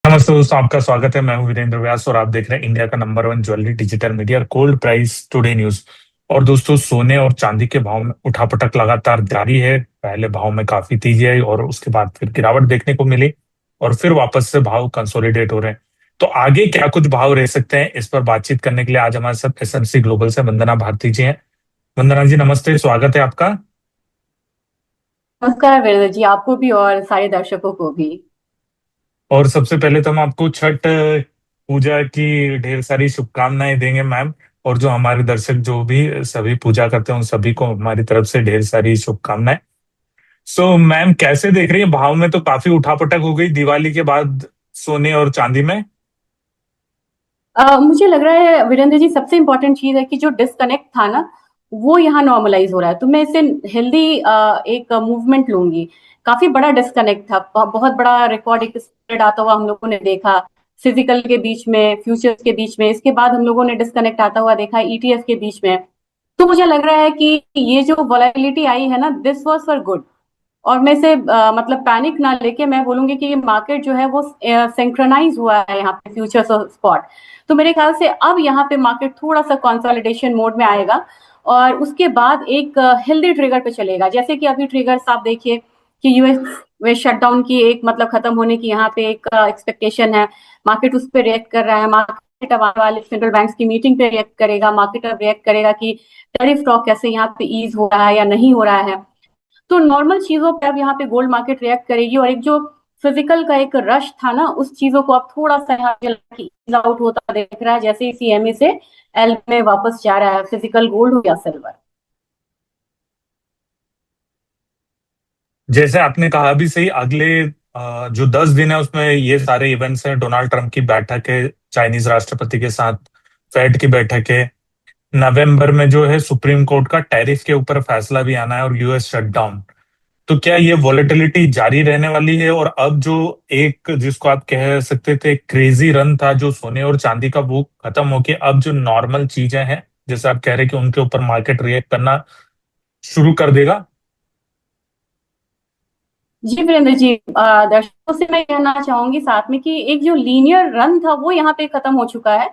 नमस्ते दोस्तों, आपका स्वागत है। मैं हूं वीरेंद्र व्यास और आप देख रहे हैं इंडिया का number one jewellery digital media gold price today news. और दोस्तों, सोने और चांदी के भाव में उठापटक लगातार जारी है। पहले भाव में काफी तेजी आई और उसके बाद फिर गिरावट देखने को मिली और फिर वापस से भाव कंसोलिडेट हो रहे हैं। तो आगे क्या कुछ भाव रह सकते हैं, इस पर बातचीत करने के लिए आज हमारे साथ एसएमसी ग्लोबल से वंदना भारती जी हैं। वंदना जी नमस्ते, स्वागत है आपका। नमस्कार वीरेंद्र जी, आपको भी और सारे दर्शकों को भी। और सबसे पहले तो हम आपको छठ पूजा की ढेर सारी शुभकामनाएं देंगे मैम। और जो हमारे दर्शक जो भी सभी पूजा करते हैं उन सभी को हमारी तरफ से ढेर सारी शुभकामनाएं। सो मैम, कैसे देख रही है? भाव में तो काफी उठापटक हो गई दिवाली के बाद सोने और चांदी में। मुझे लग रहा है वीरेंद्र जी, सबसे इम्पोर्टेंट चीज है कि जो डिस्कनेक्ट था ना, वो यहाँ नॉर्मलाइज हो रहा है। तो मैं इसे हेल्दी एक मूवमेंट लूंगी। काफी बड़ा डिस्कनेक्ट था, बहुत बड़ा रिकॉर्ड एक स्प्रेड आता हुआ हम लोगों ने देखा। फिजिकल के बीच में, फ्यूचर्स के बीच में, इसके बाद हम लोगों ने डिस्कनेक्ट आता हुआ देखा ईटीएफ के बीच में। तो मुझे लग रहा है कि ये जो वॉलेटिलिटी आई है ना, दिस वॉज फॉर गुड। और मैं इसे मतलब पैनिक ना लेके मैं बोलूंगी कि ये मार्केट जो है वो सिंक्रोनाइज हुआ है यहाँ पे फ्यूचर्स और स्पॉट। तो मेरे ख्याल से अब यहाँ पे मार्केट थोड़ा सा कंसोलिडेशन मोड में आएगा और उसके बाद एक हेल्दी ट्रिगर पे चलेगा। जैसे कि अभी ट्रिगर्स आप देखिए कि यूएस वे शटडाउन की एक मतलब खत्म होने की यहाँ पे एक एक्सपेक्टेशन है। मार्केट उस पर रिएक्ट कर रहा है। मार्केट अब आने वाले सेंट्रल बैंक्स की मीटिंग पे रिएक्ट करेगा। मार्केट अब रिएक्ट करेगा कि टैरिफ टॉक कैसे यहाँ पे ईज हो रहा है या नहीं हो रहा है। तो नॉर्मल चीजों पे अब यहाँ पे गोल्ड मार्केट रिएक्ट करेगी और एक जो फिजिकल का एक रश था ना, उस चीजों को अब थोड़ा सा यहाँ पे ईज आउट होता दिख रहा है, जैसे सीएमए से एल में वापस जा रहा है फिजिकल गोल्ड हो या सिल्वर। जैसे आपने कहा भी सही, अगले जो 10 दिन है उसमें ये सारे इवेंट्स हैं। डोनाल्ड ट्रंप की बैठक है चाइनीज राष्ट्रपति के साथ, फेड की बैठक है। नवंबर में जो है सुप्रीम कोर्ट का टैरिफ के ऊपर फैसला भी आना है और यूएस शटडाउन। तो क्या ये वॉलेटिलिटी जारी रहने वाली है? और अब जो एक जिसको आप कह सकते थे क्रेजी रन था जो सोने और चांदी का, वो खत्म होके अब जो नॉर्मल चीजें हैं, जैसे आप कह रहे हैं कि उनके ऊपर मार्केट रिएक्ट करना शुरू कर देगा। जी वीरेंद्र जी, दर्शकों से मैं कहना चाहूंगी साथ में कि एक जो लीनियर रन था वो यहाँ पे खत्म हो चुका है।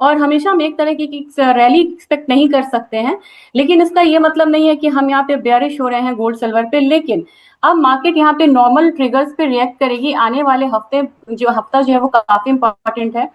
और हमेशा हम एक तरह की रैली एक्सपेक्ट नहीं कर सकते हैं। लेकिन इसका ये मतलब नहीं है कि हम यहाँ पे बेयरिश हो रहे हैं गोल्ड सिल्वर पे। लेकिन अब मार्केट यहाँ पे नॉर्मल ट्रिगर्स पे रिएक्ट करेगी आने वाले हफ्ते। जो हफ्ता जो है वो काफी इंपॉर्टेंट है।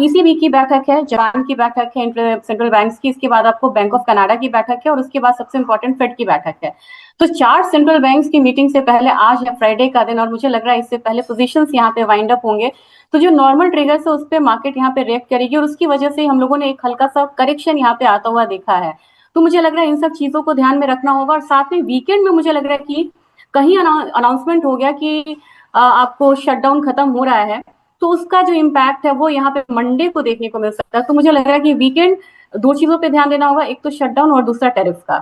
ईसीबी की बैठक है, जापान की बैठक है, सेंट्रल बैंक्स की, इसके बाद आपको बैंक ऑफ कनाडा की बैठक है और उसके बाद सबसे इंपॉर्टेंट फेड की बैठक है। तो चार सेंट्रल बैंक्स की मीटिंग से पहले आज है फ्राइडे का दिन और मुझे लग रहा है इससे पहले पोजीशंस यहाँ पे वाइंड अप होंगे। तो जो नॉर्मल ट्रिगर्स है उस पर मार्केट यहाँ पे रिएक्ट करेगी और उसकी वजह से हम लोगों ने एक हल्का सा करेक्शन यहाँ पे आता हुआ देखा है। तो मुझे लग रहा है इन सब चीजों को ध्यान में रखना होगा और साथ में वीकेंड में मुझे लग रहा है कि कहीं अनाउंसमेंट हो गया कि आपको शटडाउन खत्म हो रहा है। तो उसका जो इम्पैक्ट है वो यहाँ पे मंडे को देखने को मिल सकता है। तो मुझे लग रहा है कि वीकेंड दो चीजों पे ध्यान देना होगा, एक तो शटडाउन और दूसरा टैरिफ का।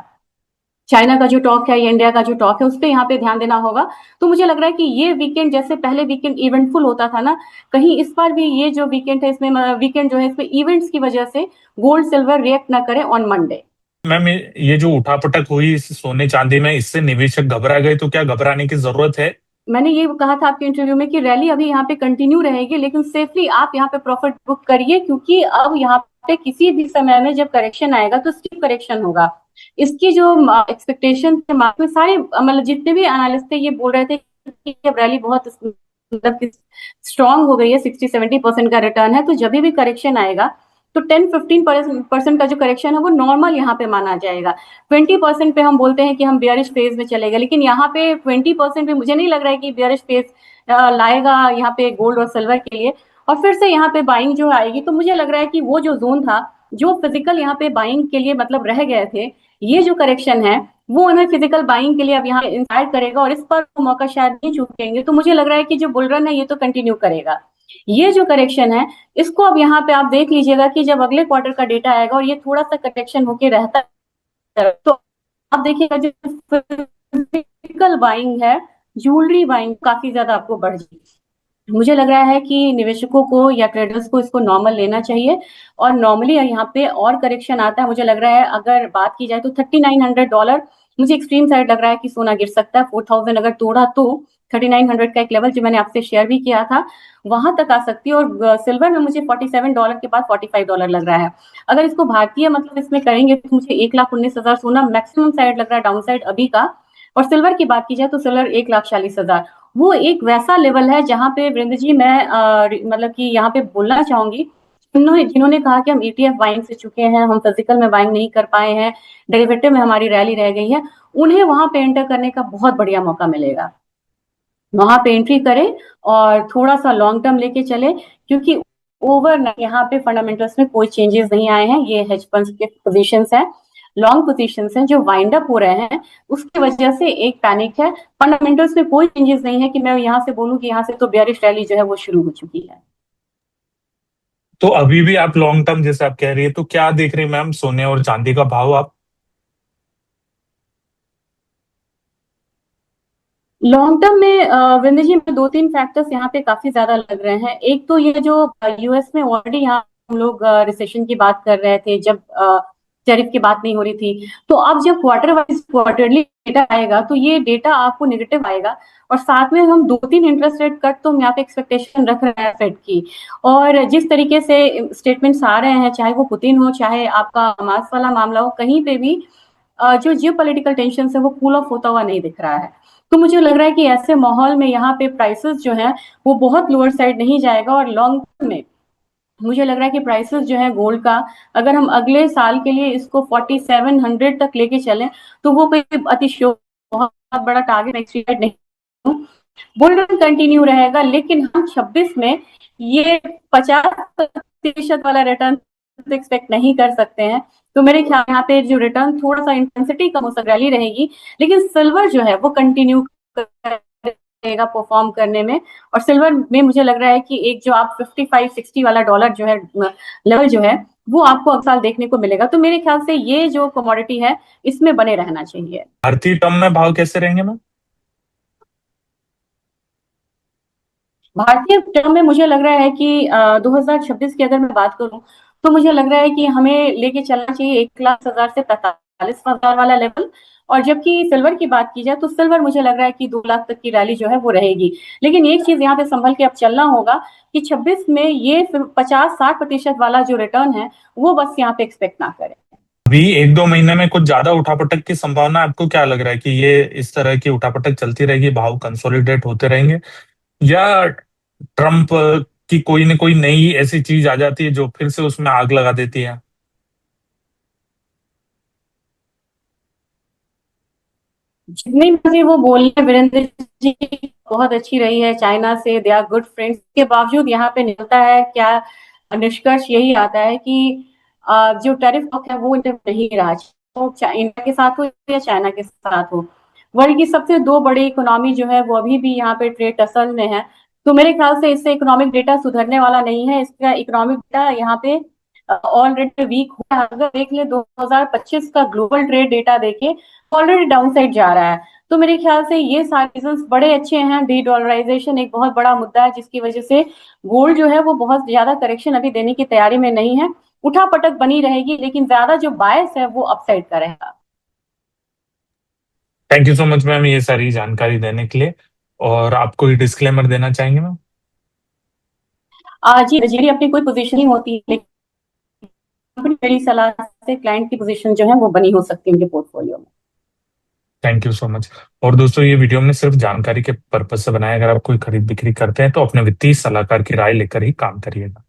चाइना का जो टॉक है या इंडिया का जो टॉक है उस पर यहाँ पे ध्यान देना होगा। तो मुझे लग रहा है कि ये वीकेंड जैसे पहले वीकेंड इवेंटफुल होता था ना, कहीं इस बार भी ये जो वीकेंड है इसमें वीकेंड जो है इसमें इवेंट्स की वजह से गोल्ड सिल्वर रिएक्ट ना करे ऑन मंडे। मैम, ये जो उठापटक हुई इस सोने चांदी में, इससे निवेशक घबरा गए, तो क्या घबराने की जरूरत है? मैंने ये कहा था आपके इंटरव्यू में कि रैली अभी यहाँ पे कंटिन्यू रहेगी, लेकिन सेफली आप यहाँ पे प्रॉफिट बुक करिए क्योंकि अब यहाँ पे किसी भी समय में जब करेक्शन आएगा तो स्टीप करेक्शन होगा। इसकी जो एक्सपेक्टेशन थे मार्केट में, सारे मतलब जितने भी एनालिस्ट थे ये बोल रहे थे कि अब रैली बहुत मतलब स्ट्रांग हो गई है, 60-70% का रिटर्न है। तो जब भी करेक्शन आएगा तो 10-15% का जो करेक्शन है वो नॉर्मल यहाँ पे माना जाएगा। 20% पे हम बोलते हैं कि हम बियरिश फेज में चलेगा, लेकिन यहाँ पे 20% पे मुझे नहीं लग रहा है कि बियरिश फेज लाएगा यहाँ पे गोल्ड और सिल्वर के लिए। और फिर से यहाँ पे बाइंग जो आएगी तो मुझे लग रहा है कि वो जो जोन था जो फिजिकल यहाँ पे बाइंग के लिए मतलब रह गए थे, ये जो करेक्शन है वो हमें फिजिकल बाइंग के लिए अब यहाँ इंस्पायर करेगा और इस पर मौका शायद नहीं चूकेंगे। तो मुझे लग रहा है कि जो बुल रन है ये तो कंटिन्यू करेगा। ये जो करेक्शन है इसको अब यहाँ पे आप देख लीजिएगा कि जब अगले क्वार्टर का डेटा आएगा और ये थोड़ा सा करेक्शन होके रहता है तो आप देखिएगा जो फिजिकल बाइंग है, ज्वेलरी बाइंग काफी ज्यादा आपको बढ़ जाएगी। मुझे लग रहा है कि निवेशकों को या ट्रेडर्स को इसको नॉर्मल लेना चाहिए। और नॉर्मली यहाँ पे और करेक्शन आता है, मुझे लग रहा है अगर बात की जाए तो $3900 मुझे एक्सट्रीम साइड लग रहा है कि सोना गिर सकता है। 4000 अगर तोड़ा तो $3900 का एक लेवल जो मैंने आपसे शेयर भी किया था, वहां तक आ सकती है। और सिल्वर में मुझे $47 के बाद $45 लग रहा है। अगर इसको भारतीय मतलब इसमें करेंगे तो मुझे 1,19,000 सोना मैक्सिमम साइड लग रहा है, डाउन साइड अभी का। और सिल्वर की बात की जाए तो सिल्वर 1,40,000, वो एक वैसा लेवल है जहां पे वृंद जी मैं मतलब कि यहाँ पे बोलना चाहूंगी, जिन्होंने कहा कि हम ETF बाइंग से चुके हैं, हम फिजिकल में बाइंग नहीं कर पाए हैं, डेरिवेटिव में हमारी रैली रह गई है, उन्हें वहां पे एंटर करने का बहुत बढ़िया मौका मिलेगा। वहां पे एंट्री करें और थोड़ा सा लॉन्ग टर्म लेके चले, क्योंकि ओवर यहाँ पे फंडामेंटल्स में कोई चेंजेस नहीं आए हैं। ये हेज फंड्स के पोजीशंस हैं, लॉन्ग पोजीशंस हैं जो वाइंड अप हो रहे हैं, उसकी वजह से एक पैनिक है। फंडामेंटल्स में कोई चेंजेस नहीं है कि मैं यहाँ से बोलूं कि यहाँ से तो बेयरिश रैली जो है वो शुरू हो चुकी है। तो अभी भी आप लॉन्ग टर्म जैसे आप कह रही है, तो क्या देख रही हैं मैम सोने और चांदी का भाव आप? लॉन्ग टर्म में विंध्य जी में दो तीन फैक्टर्स यहाँ पे काफी ज्यादा लग रहे हैं। एक तो ये जो US में ऑलरेडी यहाँ हम लोग रिसेशन की बात कर रहे थे, जब टैरिफ की बात नहीं हो रही थी, तो अब जब क्वार्टर वाइज क्वार्टरली डेटा आएगा तो ये डेटा आपको नेगेटिव आएगा। और साथ में हम 2-3 इंटरेस्ट रेट कट तो हम यहाँ पे एक्सपेक्टेशन रख रहे हैं फेड की। और जिस तरीके से स्टेटमेंट्स आ रहे हैं, चाहे वो पुतिन हो, चाहे आपका हमास वाला मामला हो, कहीं पे भी जो जियो पॉलिटिकल टेंशन है वो कूल ऑफ होता हुआ नहीं दिख रहा है। तो मुझे लग रहा है कि ऐसे माहौल में यहाँ पे प्राइसेस जो है वो बहुत लोअर साइड नहीं जाएगा। और लॉन्ग टर्म में मुझे लग रहा है कि प्राइसेस जो है गोल्ड का, अगर हम अगले साल के लिए इसको 4700 तक लेके चलें तो वो कोई अतिशयोक्ति बहुत बड़ा टारगेट एक्सपीरियड नहीं। बुल रन कंटिन्यू रहेगा, लेकिन हम 26 में ये 50% वाला रिटर्न एक्सपेक्ट नहीं कर सकते हैं। तो मेरे ख्याल यहाँ पे जो रिटर्न थोड़ा सा इंटेंसिटी कम हो सकती रैली रहेगी, लेकिन सिल्वर जो है वो कंटिन्यू करेगा परफॉर्म करने में। और सिल्वर में मुझे लग रहा है कि एक जो आप 55-60 वाला डॉलर जो है लेवल जो है वो आपको अगले साल देखने को मिलेगा। तो मेरे ख्याल से ये जो कमोडिटी है इसमें बने रहना चाहिए। भारतीय टर्म में भाव कैसे रहेंगे मैम? भारतीय टर्म में मुझे लग रहा है कि 2026 की अगर मैं बात करूं तो मुझे लग रहा है कि हमें लेके चलना चाहिए 1,00,000 से 45,000 वाला लेवल। और जबकि सिल्वर की बात की जाए तो सिल्वर मुझे लग रहा है कि 2 लाख तक की रैली जो है वो रहेगी। लेकिन एक चीज यहाँ पे संभल के अब चलना होगा कि 26 में ये 50-60% वाला जो रिटर्न है वो बस यहाँ पे एक्सपेक्ट ना करें। अभी 1-2 महीने में कुछ ज्यादा उठापटक की संभावना है? आपको क्या लग रहा है कि ये इस तरह की उठापटक चलती रहेगी, भाव कंसोलिडेट होते रहेंगे, या ट्रम्प की कोई न कोई नई ऐसी चीज आ जाती है जो फिर से उसमें आग लगा देती है? जितनी मर्जी वो बोले वीरेंद्र जी, बहुत अच्छी रही है चाइना से, दे आर गुड फ्रेंड्स, के बावजूद यहाँ पे निकलता है क्या निष्कर्ष यही आता है कि जो टैरिफ ब्लॉक है वो इंटर नहीं रहा, तो इंडिया के साथ हो या चाइना के साथ हो। वर्ल्ड की सबसे दो बड़ी इकोनॉमी जो है वो अभी भी यहाँ पे ट्रेड टसल में है। तो मेरे ख्याल से इससे इकोनॉमिक डेटा सुधरने वाला नहीं है। इसका इकोनॉमिक डेटा यहाँ पे ऑलरेडी वीक हुआ है। अगर देख ले 2025 का ग्लोबल ट्रेड डेटा देखे, ऑलरेडी डाउन साइड जा रहा है। तो मेरे ख्याल से ये सारे रीजंस बड़े अच्छे हैं। डी डॉलराइजेशन एक बहुत बड़ा मुद्दा है जिसकी वजह से गोल्ड जो है वो बहुत ज्यादा करेक्शन अभी देने की तैयारी में नहीं है। उठापटक बनी रहेगी, लेकिन ज्यादा जो बायस है वो अपसाइड का रहेगा। Thank you so much ma'am ये सारी जानकारी देने के लिए। और आप कोई डिस्क्लेमर देना चाहेंगे मैम? जी जी, अपनी कोई पोजीशन नहीं होती, लेकिन मेरी सलाह से क्लाइंट की पोजीशन जो है वो बनी हो सकती है उनके पोर्टफोलियो में। Thank you so much. और दोस्तों ये वीडियो हमने सिर्फ जानकारी के पर्पज से बनाया। अगर आप कोई खरीद बिक्री करते हैं तो अपने वित्तीय सलाहकार की राय लेकर ही काम करिएगा।